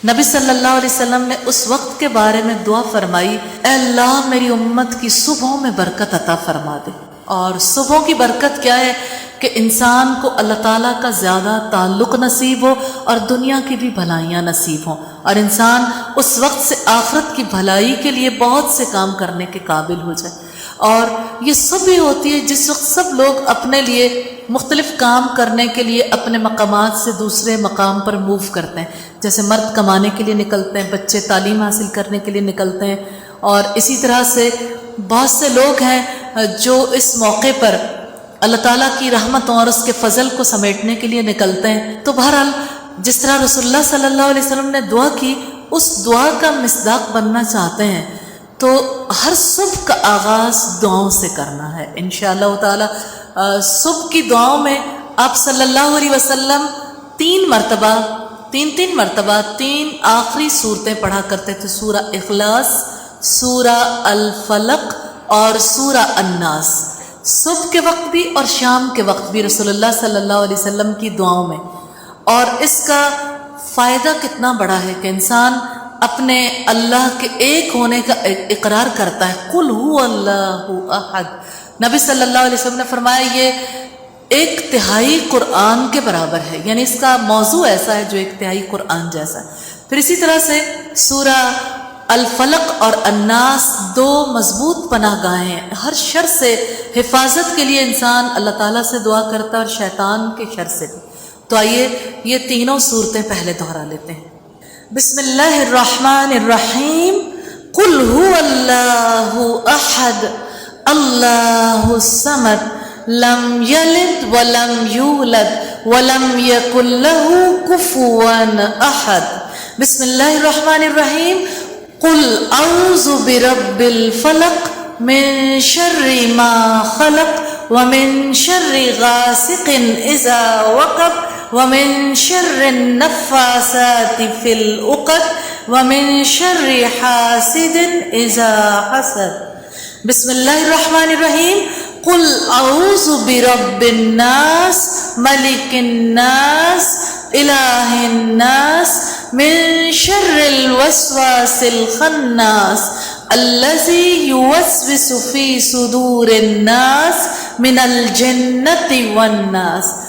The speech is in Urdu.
نبی صلی اللہ علیہ وسلم نے اس وقت کے بارے میں دعا فرمائی، اے اللہ میری امت کی صبحوں میں برکت عطا فرما دے۔ اور صبحوں کی برکت کیا ہے کہ انسان کو اللہ تعالیٰ کا زیادہ تعلق نصیب ہو اور دنیا کی بھی بھلائیاں نصیب ہوں، اور انسان اس وقت سے آخرت کی بھلائی کے لیے بہت سے کام کرنے کے قابل ہو جائے۔ اور یہ سب بھی ہوتی ہے جس وقت سب لوگ اپنے لیے مختلف کام کرنے کے لیے اپنے مقامات سے دوسرے مقام پر موو کرتے ہیں، جیسے مرد کمانے کے لیے نکلتے ہیں، بچے تعلیم حاصل کرنے کے لیے نکلتے ہیں، اور اسی طرح سے بہت سے لوگ ہیں جو اس موقع پر اللہ تعالیٰ کی رحمتوں اور اس کے فضل کو سمیٹنے کے لیے نکلتے ہیں۔ تو بہرحال جس طرح رسول اللہ صلی اللہ علیہ وسلم نے دعا کی، اس دعا کا مصداق بننا چاہتے ہیں تو ہر صبح کا آغاز دعاؤں سے کرنا ہے انشاءاللہ تعالی۔ صبح کی دعاؤں میں آپ صلی اللہ علیہ وسلم تین مرتبہ تین آخری صورتیں پڑھا کرتے تھے، سورہ اخلاص، سورہ الفلق اور سورہ الناس، صبح کے وقت بھی اور شام کے وقت بھی رسول اللہ صلی اللہ علیہ وسلم کی دعاؤں میں۔ اور اس کا فائدہ کتنا بڑا ہے کہ انسان اپنے اللہ کے ایک ہونے کا اقرار کرتا ہے۔ قل هو اللہ احد، نبی صلی اللہ علیہ وسلم نے فرمایا یہ ایک تہائی قرآن کے برابر ہے، یعنی اس کا موضوع ایسا ہے جو ایک تہائی قرآن جیسا ہے۔ پھر اسی طرح سے سورہ الفلق اور الناس دو مضبوط پناہ گاہیں ہیں، ہر شر سے حفاظت کے لیے انسان اللہ تعالیٰ سے دعا کرتا ہے اور شیطان کے شر سے بھی۔ تو آئیے یہ تینوں صورتیں پہلے دہرا لیتے ہیں۔ بسم اللہ الرحمن الرحیم، قل هو اللہ احد اللہ الصمد لم یلد ولم یولد ولم یکن له کفوا احد۔ بسم اللہ الرحمن الرحیم، قل اعوذ برب الفلق من شر ما خلق ومن شر غاسق اذا وقب ومن شر النفاثات في العقد ومن شر حاسد اذا حسد۔ بسم اللہ الرحمن الرحیم، قل اعوذ برب الناس ملک الناس الہ الناس من شر الوسواس الخناس الذی یوسوس فی صدور الناس من الجنۃ والناس۔